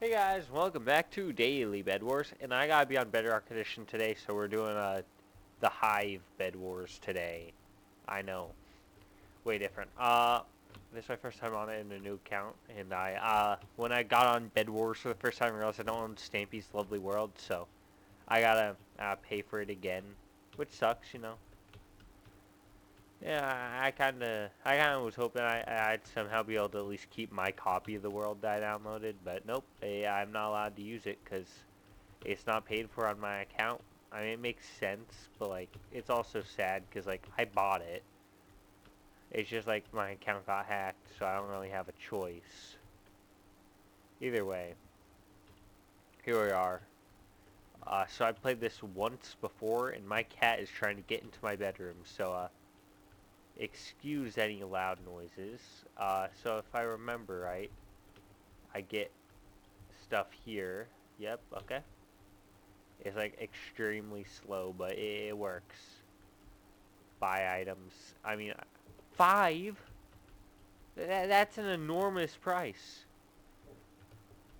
Hey guys, welcome back to Daily Bedwars, and I gotta be on Bedrock Edition today, so we're doing the Hive Bedwars today. I know, way different. This is my first time on it in a new account, and when I got on Bedwars for the first time, I realized I don't own Stampy's Lovely World, so I gotta pay for it again, which sucks, you know. Yeah, I kinda was hoping I'd somehow be able to at least keep my copy of the world that I downloaded, but nope, I'm not allowed to use it because it's not paid for on my account. I mean, it makes sense, but like, it's also sad because like I bought it. It's just like my account got hacked, so I don't really have a choice. Either way, here we are. So I played this once before, and my cat is trying to get into my bedroom, so excuse any loud noises. So if I remember right, I get stuff here. Yep, okay. It's like extremely slow, but it works. Buy items. I mean, 5? That's an enormous price.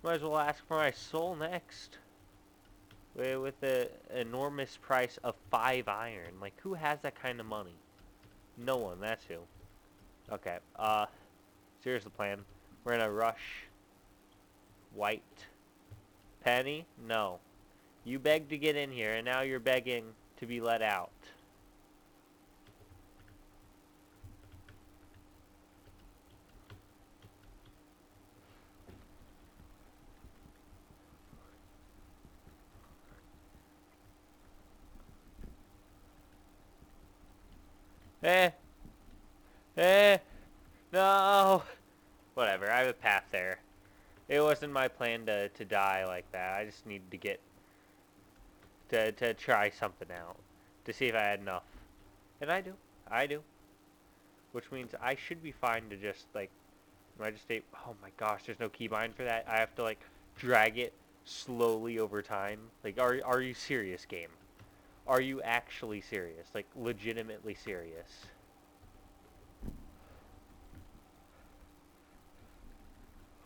Might as well ask for my soul next. With the enormous price of 5 iron. Like, who has that kind of money? No one, that's who. Okay, so here's the plan. We're gonna rush White. Penny? No. You begged to get in here, and now you're begging to be let out. Eh. Eh. No. Whatever, I have a path there. It wasn't my plan to die like that. I just needed to get... To try something out. To see if I had enough. And I do. I do. Which means I should be fine to just, like... I just say, oh my gosh, there's no keybind for that. I have to, like, drag it slowly over time. Like, are you serious, game? Are you actually serious? Like, legitimately serious?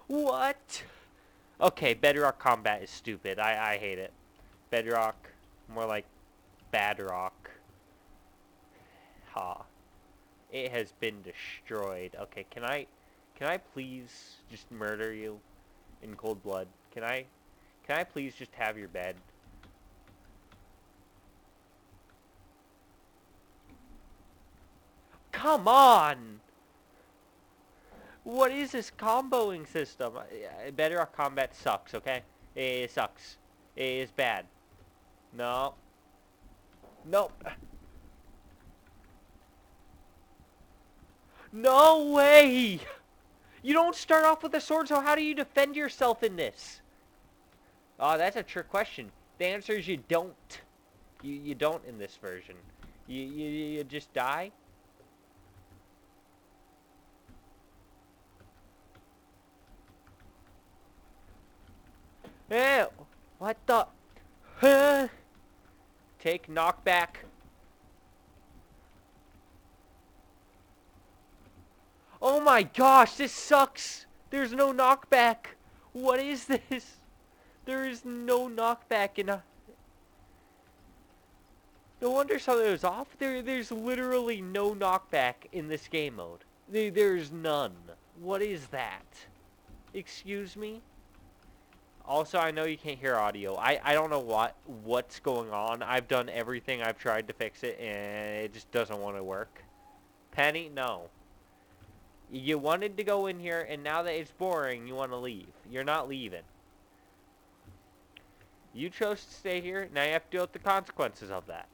What? Okay, Bedrock combat is stupid. I hate it. Bedrock, more like Badrock. Ha. It has been destroyed. Okay, can I please just murder you in cold blood? Can I please just have your bed? Come on! What is this comboing system? Bedrock combat sucks, okay? It sucks. It is bad. No. No. No way! You don't start off with a sword, so how do you defend yourself in this? Oh, that's a trick question. The answer is you don't. You don't in this version. You just die? Eh, what the? Huh? Take knockback. Oh my gosh, this sucks. There's no knockback. What is this? There is no knockback in a... No wonder something was off. There's literally no knockback in this game mode. There's none. What is that? Excuse me? Also, I know you can't hear audio. I don't know what's going on. I've done everything. I've tried to fix it, and it just doesn't want to work. Penny, no. You wanted to go in here, and now that it's boring, you want to leave. You're not leaving. You chose to stay here. Now you have to deal with the consequences of that.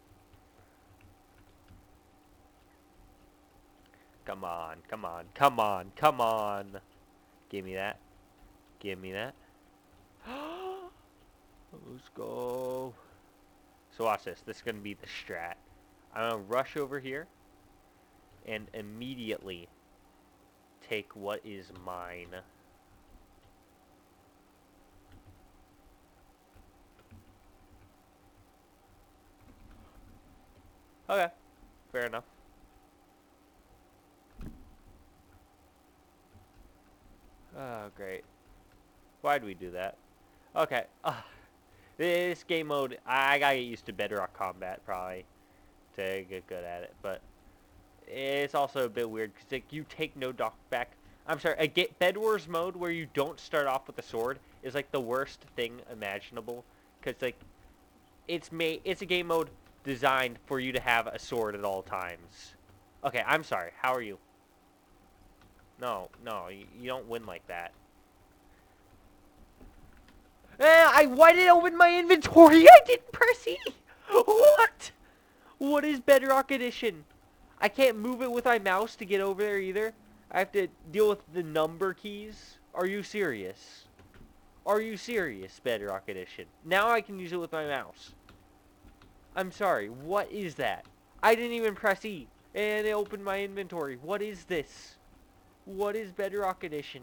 Come on, come on, come on, come on. Give me that. Give me that. Let's go. So watch this. This is going to be the strat. I'm going to rush over here and immediately take what is mine. Okay. Fair enough. Oh, great. Why'd we do that? Okay. This game mode, I gotta get used to Bedrock combat probably to get good at it, but it's also a bit weird because like you take no knockback. I'm sorry, a Bedwars mode where you don't start off with a sword is like the worst thing imaginable because like it's a game mode designed for you to have a sword at all times. Okay, I'm sorry. How are you? No, no, you don't win like that. Why did it open my inventory? I didn't press E. What? What is Bedrock Edition? I can't move it with my mouse to get over there either. I have to deal with the number keys. Are you serious? Are you serious, Bedrock Edition? Now I can use it with my mouse. I'm sorry, what is that? I didn't even press E, and it opened my inventory. What is this? What is Bedrock Edition?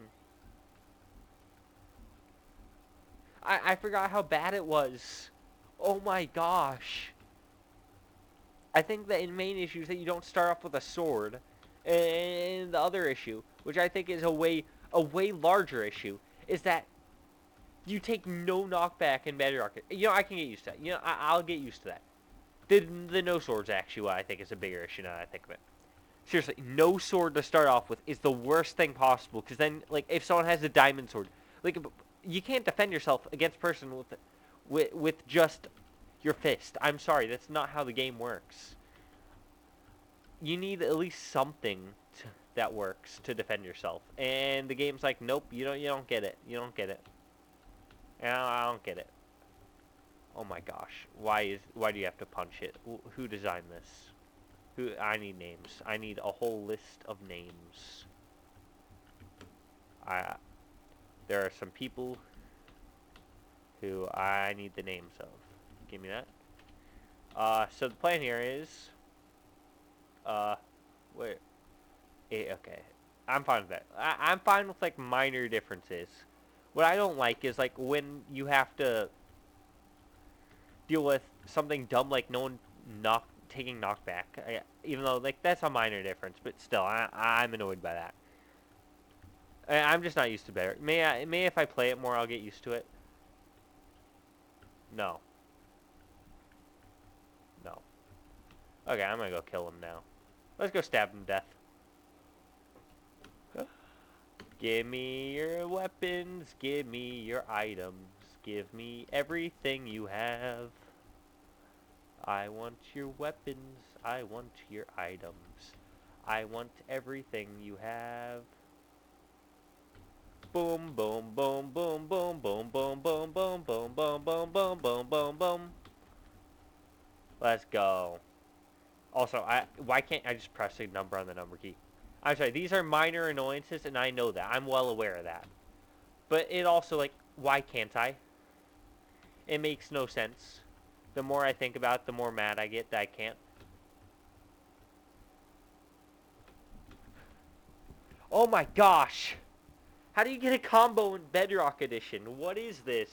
I forgot how bad it was. Oh my gosh. I think the main issue is that you don't start off with a sword. And the other issue, which I think is a way larger issue, is that you take no knockback in Bedrock. You know, I can get used to that. You know, I'll get used to that. The no swords actually what I think is a bigger issue now that I think of it. Seriously, no sword to start off with is the worst thing possible. Because then, like, if someone has a diamond sword, like, you can't defend yourself against a person with just your fist. I'm sorry, that's not how the game works. You need at least something that works to defend yourself. And the game's like, nope, you don't get it. You don't get it. And I don't get it. Oh my gosh, why do you have to punch it? Who designed this? I need names. I need a whole list of names. There are some people who I need the names of. Give me that. So the plan here is, wait, okay. I'm fine with that. I'm fine with, like, minor differences. What I don't like is, like, when you have to deal with something dumb like no one taking knockback. Even though, like, that's a minor difference, but still, I'm annoyed by that. I'm just not used to better. May if I play it more, I'll get used to it. No. No. Okay, I'm gonna go kill him now. Let's go stab him to death. Give me your weapons, give me your items, give me everything you have. I want your weapons, I want your items, I want everything you have. Boom, boom, boom, boom, boom, boom, boom, boom, boom, boom, boom, boom, boom, boom, boom, boom. Let's go. Also, why can't I just press a number on the number key? I'm sorry, these are minor annoyances, and I know that. I'm well aware of that. But it also, like, why can't I? It makes no sense. The more I think about it, the more mad I get that I can't. Oh my gosh! How do you get a combo in Bedrock Edition? What is this?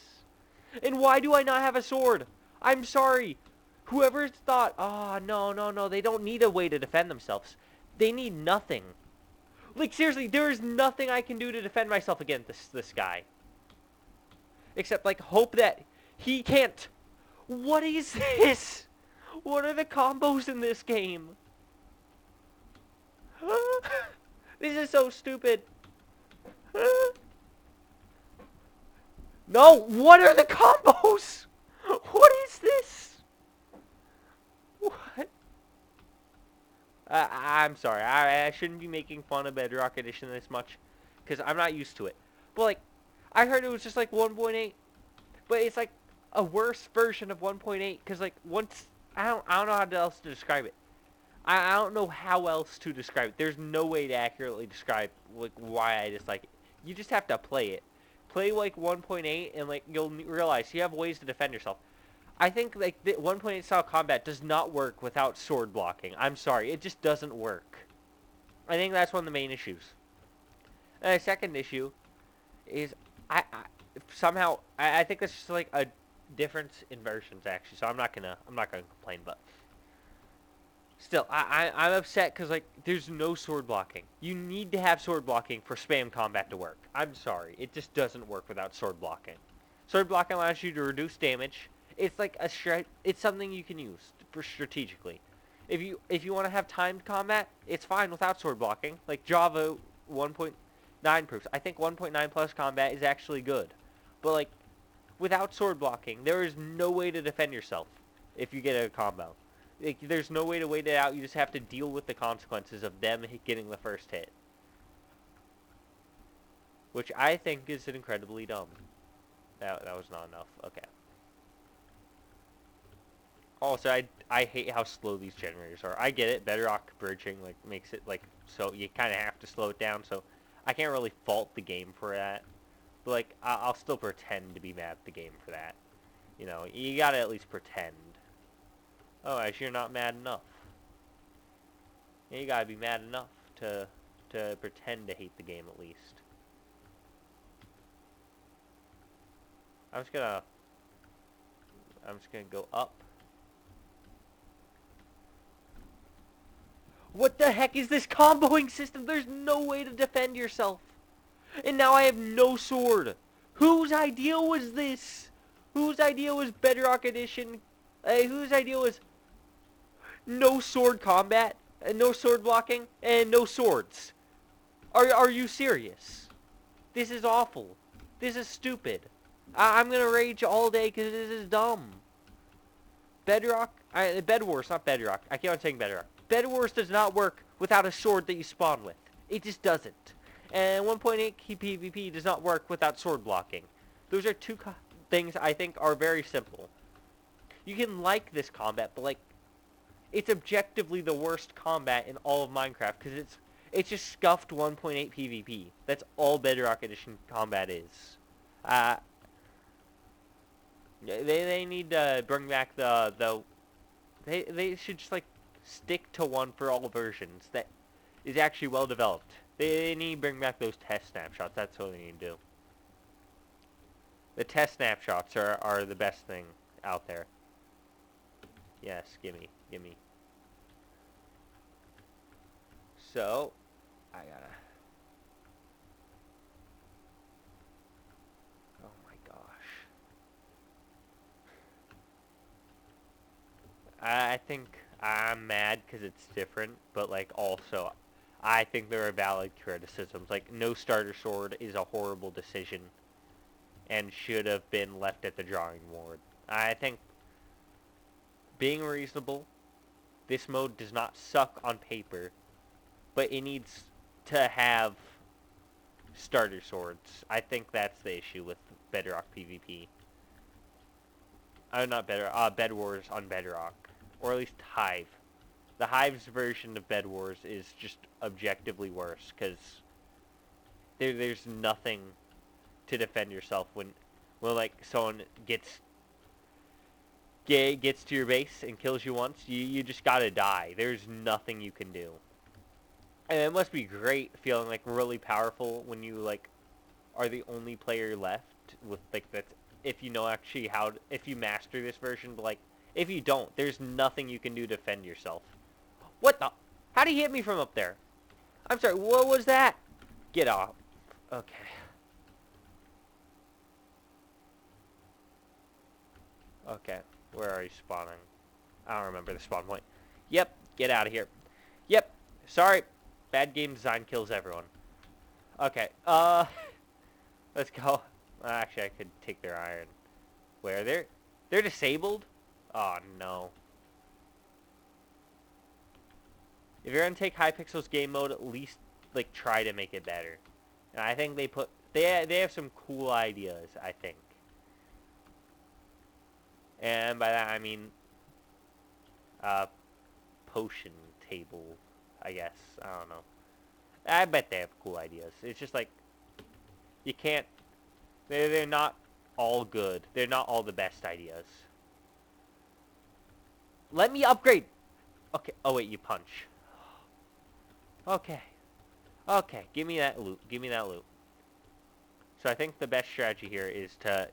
And why do I not have a sword? I'm sorry. Whoever's thought, oh, no, they don't need a way to defend themselves. They need nothing. Like, seriously, there is nothing I can do to defend myself against this guy. Except, like, hope that he can't. What is this? What are the combos in this game? This is so stupid. No, what are the combos? What is this? What? I'm sorry. I shouldn't be making fun of Bedrock Edition this much, because I'm not used to it. But, like, I heard it was just, like, 1.8. But it's, like, a worse version of 1.8, because, like, once... I don't know how else to describe it. I don't know how else to describe it. There's no way to accurately describe, like, why I dislike it. You just have to play it. Play, like, 1.8, and, like, you'll realize you have ways to defend yourself. I think, like, the 1.8 style combat does not work without sword blocking. I'm sorry. It just doesn't work. I think that's one of the main issues. And the second issue is, I think that's just, like, a difference in versions, actually. So I'm not gonna complain, but... Still, I'm upset because, like, there's no sword blocking. You need to have sword blocking for spam combat to work. I'm sorry. It just doesn't work without sword blocking. Sword blocking allows you to reduce damage. It's like it's something you can use for strategically. If you want to have timed combat, it's fine without sword blocking. Like Java 1.9 proofs. I think 1.9 plus combat is actually good. But like without sword blocking, there is no way to defend yourself if you get a combo. Like, there's no way to wait it out. You just have to deal with the consequences of them getting the first hit. Which I think is incredibly dumb. That was not enough. Okay. Also, I hate how slow these generators are. I get it. Bedrock bridging like makes it like so you kind of have to slow it down. So I can't really fault the game for that. But like I'll still pretend to be mad at the game for that. You know, you gotta at least pretend. Otherwise, you're not mad enough. You gotta be mad enough to pretend to hate the game at least. I'm just gonna go up. What the heck is this comboing system? There's no way to defend yourself. And now I have no sword. Whose idea was this? Whose idea was Bedrock Edition? Whose idea was no sword combat, and no sword blocking, and no swords? Are you serious? This is awful. This is stupid. I'm gonna rage all day because this is dumb. Bedwars, not Bedrock. I keep on saying Bedrock. Bedwars does not work without a sword that you spawn with. It just doesn't. And 1.8 PvP does not work without sword blocking. Those are two things I think are very simple. You can like this combat, but like, it's objectively the worst combat in all of Minecraft because it's just scuffed 1.8 PvP. That's all Bedrock Edition combat is. They need to bring back they should just like stick to one for all versions that is actually well developed. They need to bring back those test snapshots. That's what they need to do. The test snapshots are the best thing out there. Yes, gimme. So, I gotta... Oh my gosh. I think I'm mad because it's different, but like also, I think there are valid criticisms. Like, no starter sword is a horrible decision and should have been left at the drawing board. I think, being reasonable, this mode does not suck on paper, but it needs to have starter swords. I think that's the issue with Bedrock PvP. Not Bedrock, Bedwars on Bedrock. Or at least Hive. The Hive's version of Bedwars is just objectively worse, because there's nothing to defend yourself when like someone gets to your base and kills you once. You just gotta die. There's nothing you can do. And it must be great feeling like really powerful when you like are the only player left with like that's if you know actually if you master this version, but like if you don't, there's nothing you can do to defend yourself. What the? How'd he hit me from up there? I'm sorry, what was that? Get off. Okay. Okay, where are you spawning? I don't remember the spawn point. Yep, get out of here. Yep, sorry. Bad game design kills everyone. Okay, let's go. Actually, I could take their iron. Where? They're disabled? Oh, no. If you're gonna take Hypixel's game mode, at least, like, try to make it better. And I think they have some cool ideas, I think. And by that, I mean, potion table, I guess. I don't know. I bet they have cool ideas. It's just like, you can't, they're not all good. They're not all the best ideas. Let me upgrade. Okay. Oh, wait, you punch. Okay. Okay, give me that loot. Give me that loot. So I think the best strategy here is to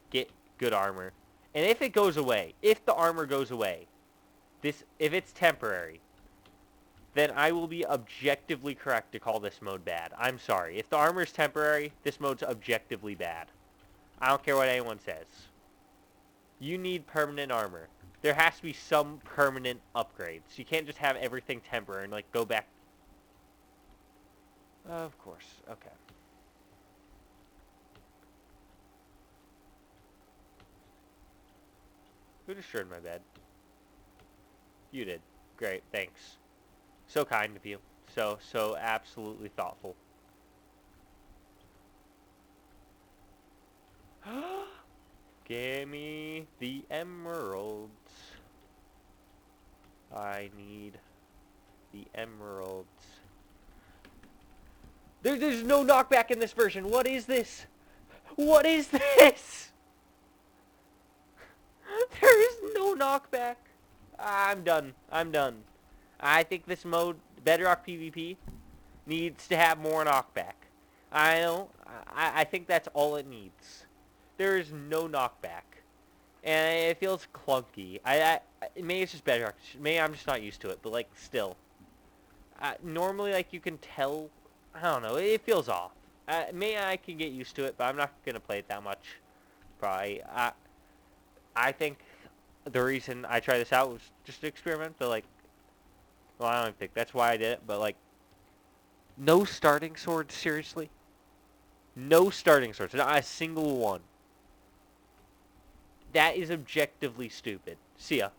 get good armor. And if it goes away, if the armor goes away, if it's temporary, then I will be objectively correct to call this mode bad. I'm sorry. If the armor is temporary, this mode's objectively bad. I don't care what anyone says. You need permanent armor. There has to be some permanent upgrades. You can't just have everything temporary and, like, go back. Of course. Okay. Who destroyed my bed? You did. Great. Thanks. So kind of you. So absolutely thoughtful. Give me the emeralds. I need the emeralds. There's no knockback in this version. What is this? What is this? There is no knockback. I'm done. I'm done. I think this mode, Bedrock PvP, needs to have more knockback. I know. I think that's all it needs. There is no knockback. And it feels clunky. Maybe it's just Bedrock. Maybe I'm just not used to it. But, like, still. Normally, like, you can tell. I don't know. It feels off. Maybe I can get used to it, but I'm not going to play it that much. Probably. I think the reason I tried this out was just to experiment. But, like, well, I don't think that's why I did it. But, like, no starting swords, seriously? No starting swords. Not a single one. That is objectively stupid. See ya.